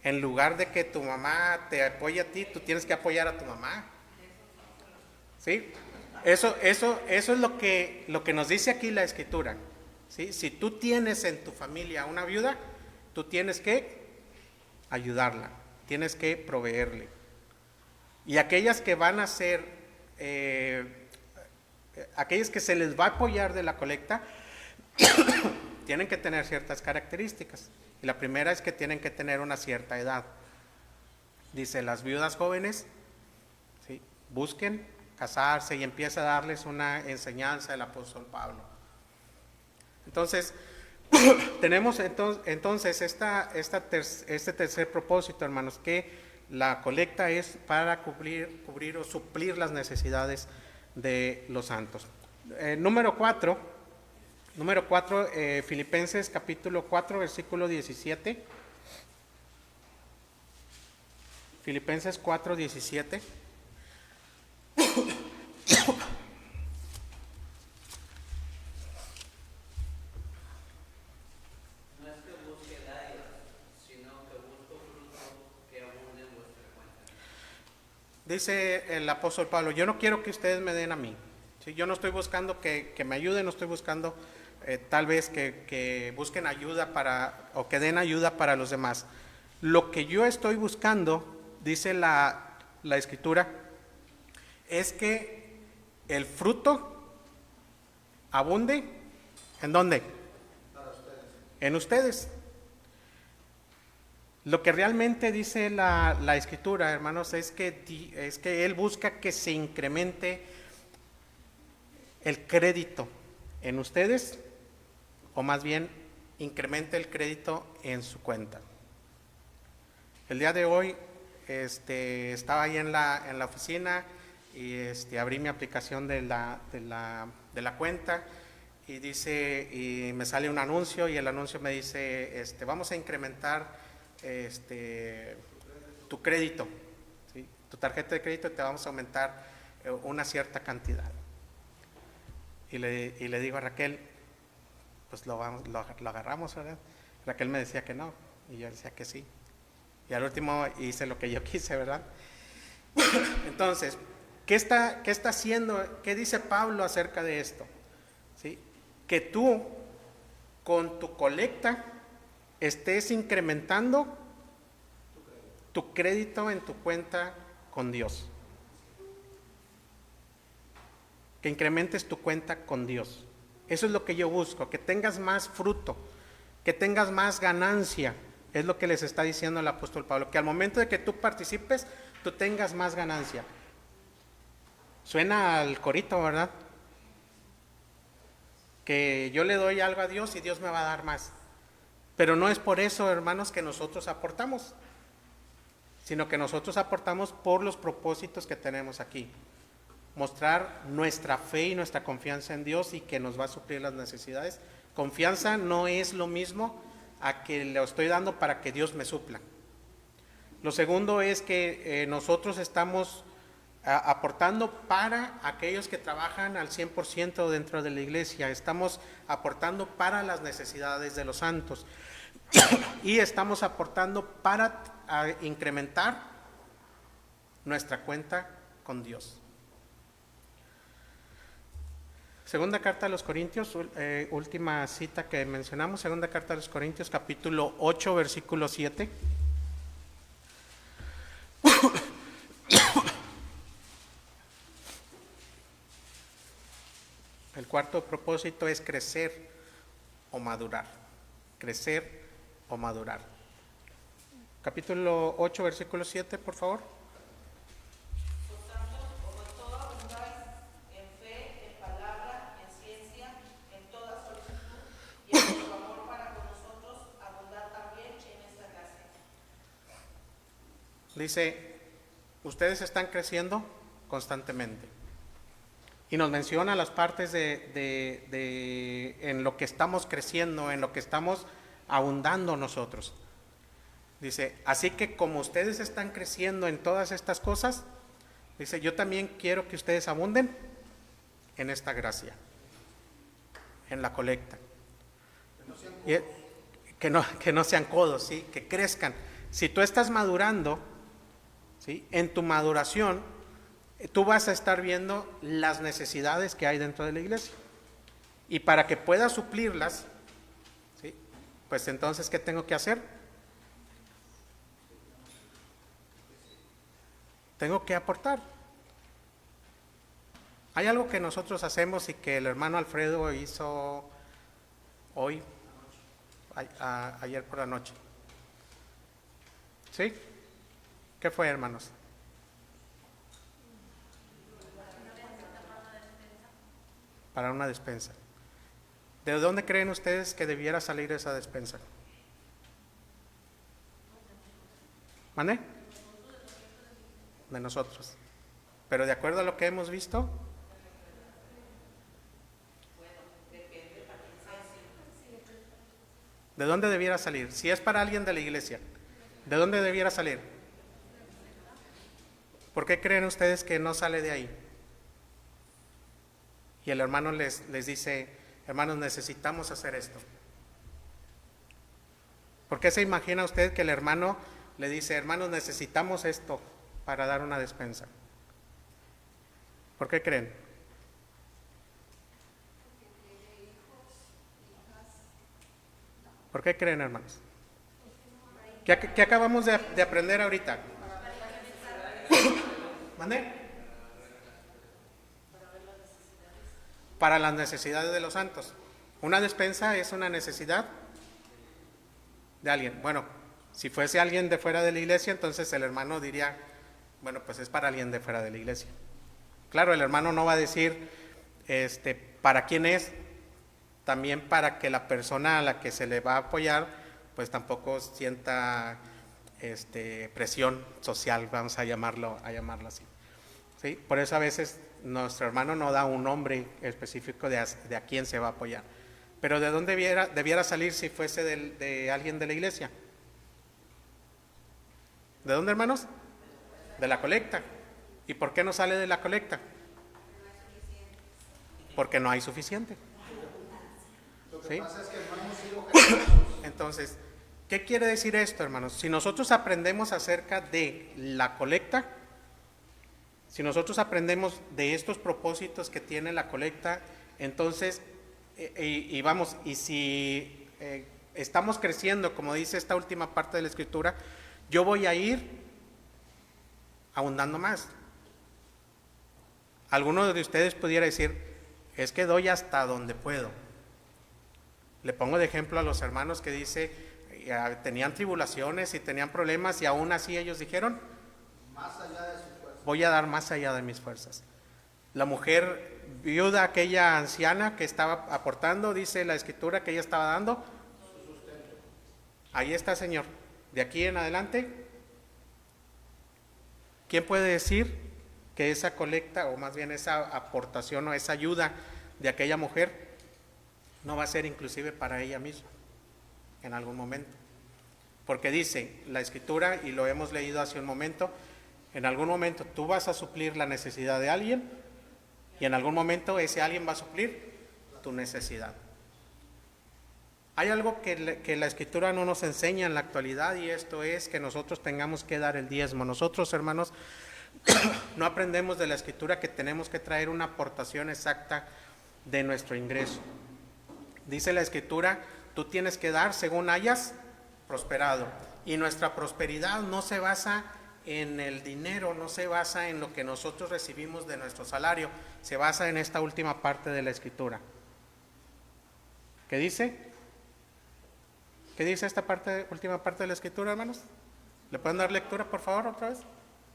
en lugar de que tu mamá te apoye a ti, tú tienes que apoyar a tu mamá. ¿Sí? Eso es lo que nos dice aquí la Escritura. ¿Sí? Si tú tienes en tu familia una viuda, tú tienes que ayudarla, tienes que proveerle. Y aquellas que van a ser, aquellas que se les va a apoyar de la colecta, tienen que tener ciertas características. Y la primera es que tienen que tener una cierta edad. Dice, las viudas jóvenes, ¿sí?, busquen casarse, y empieza a darles una enseñanza del apóstol Pablo. Entonces, tenemos entonces este tercer propósito, hermanos, que la colecta es para cubrir o suplir las necesidades de los santos. Número 4, Filipenses capítulo 4, versículo 17. Filipenses 4, 17. Dice el apóstol Pablo, yo no quiero que ustedes me den a mí. ¿Sí? Yo no estoy buscando que me ayuden, no estoy buscando tal vez que busquen ayuda o que den ayuda para los demás. Lo que yo estoy buscando, dice la Escritura, es que el fruto abunde. ¿En dónde? En ustedes. Lo que realmente dice la Escritura, hermanos, es que Él busca que se incremente el crédito en ustedes, o más bien incremente el crédito en su cuenta. El día de hoy estaba ahí en la oficina y abrí mi aplicación de la cuenta y dice, y me sale un anuncio, y el anuncio me dice, vamos a incrementar tu crédito, ¿sí?, tu tarjeta de crédito, te vamos a aumentar una cierta cantidad. Y le digo a Raquel, pues lo agarramos, ¿verdad? Raquel me decía que no, y yo decía que sí. Y al último hice lo que yo quise, ¿verdad? Entonces, ¿qué está haciendo? ¿Qué dice Pablo acerca de esto? ¿Sí? Que tú, con tu colecta, estés incrementando tu crédito en tu cuenta con Dios. Que incrementes tu cuenta con Dios. Eso es lo que yo busco, que tengas más fruto, que tengas más ganancia. Es lo que les está diciendo el apóstol Pablo, que al momento de que tú participes, tú tengas más ganancia. Suena al corito, ¿verdad? Que yo le doy algo a Dios y Dios me va a dar más. Pero no es por eso, hermanos, que nosotros aportamos, sino que nosotros aportamos por los propósitos que tenemos aquí. Mostrar nuestra fe y nuestra confianza en Dios y que nos va a suplir las necesidades. Confianza no es lo mismo a que le estoy dando para que Dios me supla. Lo segundo es que nosotros estamos aportando para aquellos que trabajan al 100% dentro de la iglesia, estamos aportando para las necesidades de los santos y estamos aportando para incrementar nuestra cuenta con Dios. Segunda carta a los Corintios, última cita que mencionamos, segunda carta a los Corintios, capítulo 8, versículo 7. El cuarto propósito es crecer o madurar. Crecer o madurar. Capítulo 8, versículo 7, por favor. Por tanto, como en todo abundáis, en fe, en palabra, en ciencia, en toda solicitud, y en vuestro amor para con nosotros, abundad también en esta gracia. Dice, ustedes están creciendo constantemente. Y nos menciona las partes en lo que estamos creciendo, en lo que estamos abundando nosotros. Dice, así que como ustedes están creciendo en todas estas cosas, dice, yo también quiero que ustedes abunden en esta gracia, en la colecta. Que no sean codos, ¿sí? Que crezcan. Si tú estás madurando, ¿sí? En tu maduración, tú vas a estar viendo las necesidades que hay dentro de la iglesia. Y para que puedas suplirlas, ¿sí? Pues entonces, ¿qué tengo que hacer? Tengo que aportar. Hay algo que nosotros hacemos y que el hermano Alfredo hizo hoy, ayer por la noche. ¿Sí? ¿Qué fue, hermanos? Para una despensa. ¿De dónde creen ustedes que debiera salir esa despensa? ¿Mande? De nosotros. Pero de acuerdo a lo que hemos visto, ¿de dónde debiera salir? Si es para alguien de la iglesia, ¿de dónde debiera salir? ¿Por qué creen ustedes que no sale de ahí? Y el hermano les dice, hermanos, necesitamos hacer esto. ¿Por qué se imagina usted que el hermano le dice, hermanos, necesitamos esto para dar una despensa? ¿Por qué creen? ¿Por qué creen, hermanos? ¿Qué acabamos de aprender ahorita? ¿Mande? Para las necesidades de los santos. Una despensa es una necesidad de alguien. Bueno, si fuese alguien de fuera de la iglesia, entonces el hermano diría, bueno, pues es para alguien de fuera de la iglesia. Claro, el hermano no va a decir para quién es, también para que la persona a la que se le va a apoyar, pues tampoco sienta presión social, vamos a llamarlo así. ¿Sí? Por eso a veces nuestro hermano no da un nombre específico de a quién se va a apoyar. Pero ¿de dónde debiera salir si fuese de alguien de la iglesia? ¿De dónde, hermanos? De la colecta. ¿Y por qué no sale de la colecta? Porque no hay suficiente. Lo que ¿Sí? pasa es que no hemos sido generosos. Entonces, ¿qué quiere decir esto, hermanos? Si nosotros aprendemos acerca de la colecta, si nosotros aprendemos de estos propósitos que tiene la colecta, entonces, y si estamos creciendo, como dice esta última parte de la escritura, yo voy a ir abundando más. Alguno de ustedes pudiera decir, es que doy hasta donde puedo. Le pongo de ejemplo a los hermanos que dice, tenían tribulaciones y tenían problemas y aún así ellos dijeron, Más allá de sus fuerzas. voy a dar más allá de mis fuerzas. La mujer viuda, aquella anciana que estaba aportando, dice la escritura que ella estaba dando. Ahí está, Señor. De aquí en adelante, ¿quién puede decir que esa colecta, o más bien esa aportación o esa ayuda de aquella mujer, no va a ser inclusive para ella misma en algún momento? Porque dice la escritura, y lo hemos leído hace un momento, En algún momento tú vas a suplir la necesidad de alguien y en algún momento ese alguien va a suplir tu necesidad. Hay algo que la Escritura no nos enseña en la actualidad y esto es que nosotros tengamos que dar el diezmo. Nosotros, hermanos, no aprendemos de la Escritura que tenemos que traer una aportación exacta de nuestro ingreso. Dice la Escritura, tú tienes que dar según hayas prosperado. Y nuestra prosperidad no se basa en el dinero, no se basa en lo que nosotros recibimos de nuestro salario, se basa en esta última parte de la Escritura. ¿Qué dice? ¿Qué dice esta última parte de la Escritura, hermanos? ¿Le pueden dar lectura, por favor, otra vez?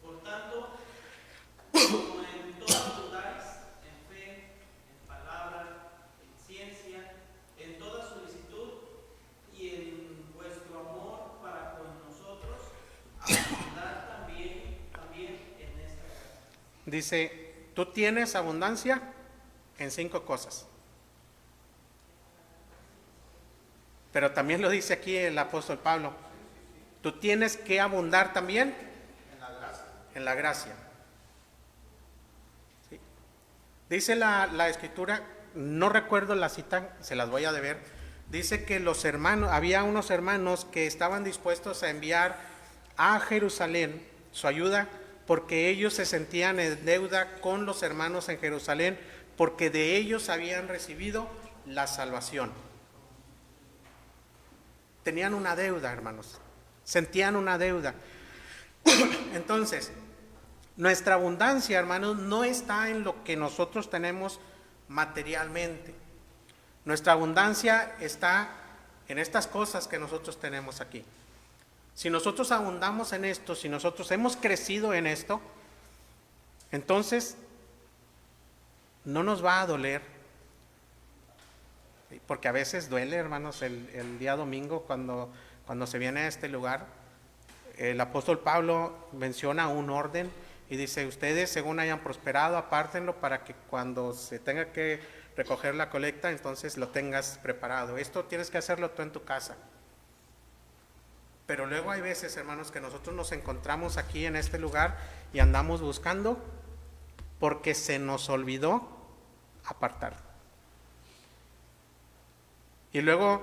Por tanto, como en todas dudáis, en fe, en palabra, en ciencia, en toda solicitud y en vuestro amor para con nosotros, abundad también en esta casa. Dice, tú tienes abundancia en 5 cosas. Pero también lo dice aquí el apóstol Pablo. Tú tienes que abundar también en la gracia. ¿Sí? Dice la Escritura, no recuerdo la cita, se las voy a deber. Dice que había unos hermanos que estaban dispuestos a enviar a Jerusalén su ayuda porque ellos se sentían en deuda con los hermanos en Jerusalén porque de ellos habían recibido la salvación. Tenían una deuda, hermanos. Sentían una deuda. Entonces, nuestra abundancia, hermanos, no está en lo que nosotros tenemos materialmente. Nuestra abundancia está en estas cosas que nosotros tenemos aquí. Si nosotros abundamos en esto, si nosotros hemos crecido en esto, entonces no nos va a doler. Porque a veces duele, hermanos, el día domingo cuando se viene a este lugar. El apóstol Pablo menciona un orden y dice, ustedes según hayan prosperado, apártenlo para que cuando se tenga que recoger la colecta, entonces lo tengas preparado. Esto tienes que hacerlo tú en tu casa. Pero luego hay veces, hermanos, que nosotros nos encontramos aquí en este lugar y andamos buscando porque se nos olvidó apartar. Y luego,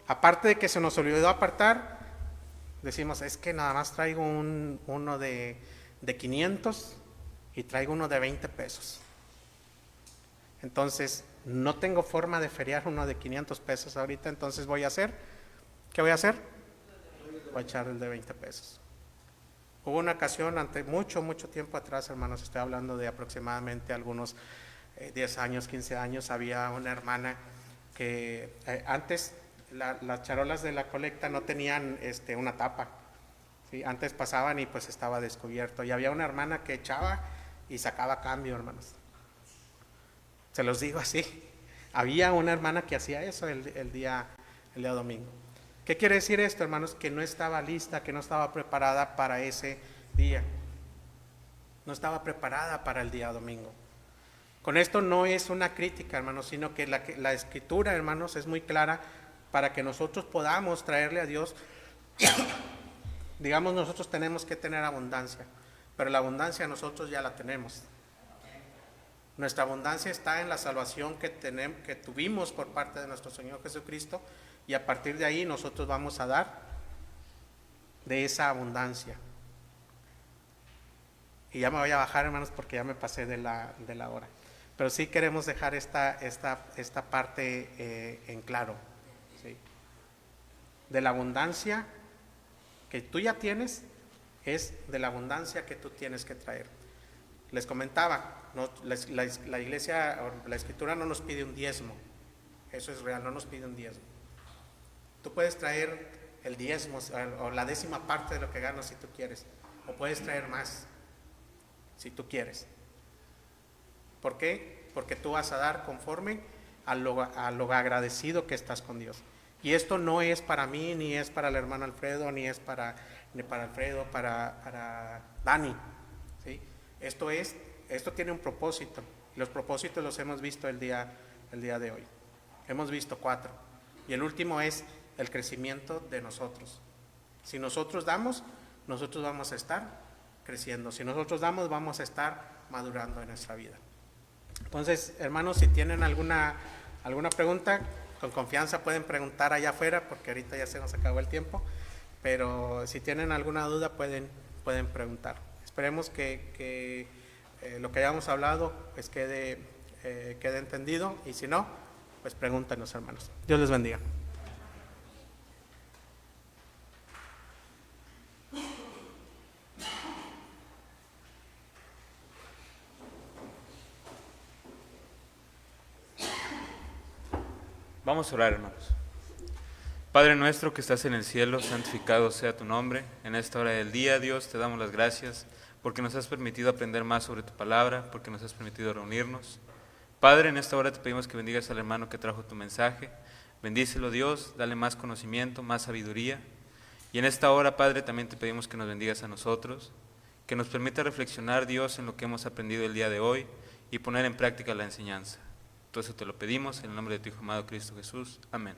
aparte de que se nos olvidó apartar, decimos, es que nada más traigo uno de 500 y traigo uno de 20 pesos. Entonces, no tengo forma de feriar uno de 500 pesos ahorita, entonces ¿qué voy a hacer? Voy a echar el de 20 pesos. Hubo una ocasión, mucho tiempo atrás, hermanos, estoy hablando de aproximadamente algunos 10 años, 15 años, había una hermana que antes las charolas de la colecta no tenían una tapa, ¿sí? Antes pasaban y pues estaba descubierto y había una hermana que echaba y sacaba cambio, hermanos. Se los digo así, había una hermana que hacía eso el día domingo. ¿Qué quiere decir esto, hermanos? Que no estaba lista, que no estaba preparada para ese día, no estaba preparada para el día domingo. Con esto no es una crítica, hermanos, sino que la Escritura, hermanos, es muy clara para que nosotros podamos traerle a Dios. Digamos, nosotros tenemos que tener abundancia, pero la abundancia nosotros ya la tenemos. Nuestra abundancia está en la salvación que tuvimos por parte de nuestro Señor Jesucristo y a partir de ahí nosotros vamos a dar de esa abundancia. Y ya me voy a bajar, hermanos, porque ya me pasé de la hora. Pero sí queremos dejar esta parte en claro, ¿sí? De la abundancia que tú ya tienes, es de la abundancia que tú tienes que traer. Les comentaba, la iglesia, la Escritura no nos pide un diezmo, eso es real, no nos pide un diezmo. Tú puedes traer el diezmo o la 10ª parte de lo que ganas si tú quieres, o puedes traer más si tú quieres. ¿Por qué? Porque tú vas a dar conforme a lo agradecido que estás con Dios. Y esto no es para mí, ni es para el hermano Alfredo, ni para Alfredo, para Dani, ¿sí? Esto tiene un propósito. Los propósitos los hemos visto el día de hoy. Hemos visto 4. Y el último es el crecimiento de nosotros. Si nosotros damos, nosotros vamos a estar creciendo. Si nosotros damos, vamos a estar madurando en nuestra vida. Entonces, hermanos, si tienen alguna pregunta, con confianza pueden preguntar allá afuera, porque ahorita ya se nos acabó el tiempo, pero si tienen alguna duda pueden preguntar. Esperemos que lo que hayamos hablado pues quede entendido, y si no, pues pregúntenos, hermanos. Dios les bendiga. Vamos a orar, hermanos. Padre nuestro que estás en el cielo, santificado sea tu nombre. En esta hora del día, Dios, te damos las gracias porque nos has permitido aprender más sobre tu palabra, porque nos has permitido reunirnos. Padre, en esta hora te pedimos que bendigas al hermano que trajo tu mensaje. Bendícelo, Dios, dale más conocimiento, más sabiduría. Y en esta hora, Padre, también te pedimos que nos bendigas a nosotros, que nos permita reflexionar, Dios, en lo que hemos aprendido el día de hoy y poner en práctica la enseñanza. Todo eso te lo pedimos en el nombre de tu Hijo amado Cristo Jesús. Amén.